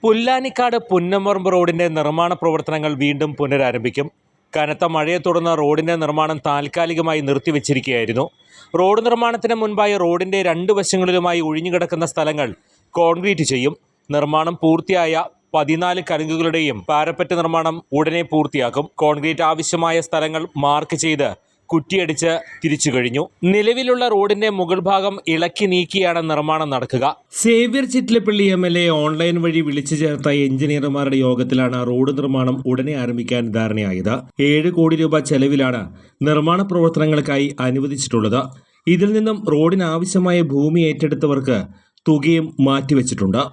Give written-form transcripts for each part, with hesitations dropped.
പുല്ലാനിക്കാട് പുന്നമറമ്പ് റോഡിന്റെ നിർമ്മാണ പ്രവർത്തനങ്ങൾ വീണ്ടും പുനരാരംഭിക്കും. കനത്ത മഴയെ തുടർന്ന് റോഡിന്റെ നിർമ്മാണം താൽക്കാലികമായി നിർത്തിവെച്ചിരിക്കുകയായിരുന്നു. റോഡ് നിർമ്മാണത്തിന് മുൻപായി റോഡിന്റെ രണ്ട് വശങ്ങളിലുമായി ഒഴിഞ്ഞുകിടക്കുന്ന സ്ഥലങ്ങൾ കോൺക്രീറ്റ് ചെയ്യും. നിർമ്മാണം പൂർത്തിയായ 14 കലുങ്കുകളുടെയും പാരപ്പറ്റ് നിർമ്മാണം ഉടനെ പൂർത്തിയാക്കും. കോൺക്രീറ്റ് ആവശ്യമായ സ്ഥലങ്ങൾ മാർക്ക് ചെയ്ത് കുറ്റിയടിച്ച് തിരിച്ചു കഴിഞ്ഞു. നിലവിലുള്ള റോഡിന്റെ മുകൾ ഭാഗം ഇളക്കി നീക്കിയാണ് നിർമ്മാണം നടക്കുക. സേവ്യർ ചിറ്റിലപ്പള്ളി MLA ഓൺലൈൻ വഴി വിളിച്ചു ചേർത്ത എഞ്ചിനീയർമാരുടെ യോഗത്തിലാണ് റോഡ് നിർമ്മാണം ഉടനെ ആരംഭിക്കാൻ ധാരണയായത്. 7 കോടി രൂപ ചെലവിലാണ് നിർമ്മാണ പ്രവർത്തനങ്ങൾക്കായി അനുവദിച്ചിട്ടുള്ളത്. ഇതിൽ നിന്നും റോഡിന് ആവശ്യമായ ഭൂമി ഏറ്റെടുത്തവർക്ക് തുകയും മാറ്റിവെച്ചിട്ടുണ്ട്.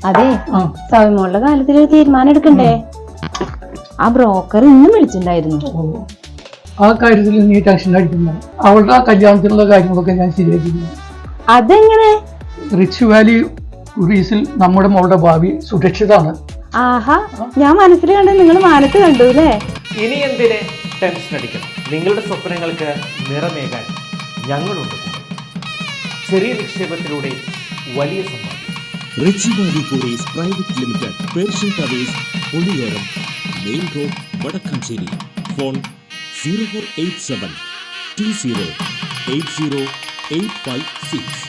അതെ, സൗമ്യമുള്ള കാര്യത്തിൽ ഒരു തീരുമാനം എടുക്കണ്ടേ? ആ ബ്രോക്കർ ഇന്നും വിളിച്ചിട്ടുണ്ടായിരുന്നു. ആ കാര്യത്തിൽ നീ ടെൻഷൻ അടിക്കുന്നു. അവളുടെ ആ കല്യാണത്തിനുള്ള കാര്യങ്ങളൊക്കെ ഞാൻ ശരിയാക്കിയിരുന്നു. അതെങ്ങനെ? റിച്ച് വാലി ടൂറീസിൽ നമ്മുടെ മോളുടെ ഭാവി സുരക്ഷിതാണ്. ആഹാ, ഞാൻ മനസ്സിൽ കണ്ടു, നിങ്ങൾ മാനത്ത് കണ്ടു അല്ലേ? ഇനി എന്തിനെ ടെൻഷൻ അടിക്കണം? നിങ്ങളുടെ സ്വപ്നങ്ങൾക്ക് നിറമേകാൻ ഞങ്ങളുണ്ട്. ചെറിയ നിക്ഷേപത്തിലൂടെ വലിയ സമ്മാനം. Rich valley tours private limited, Persian towers, Oliyoram, main road, Vadakkanchery. Phone 0487 20 80 856.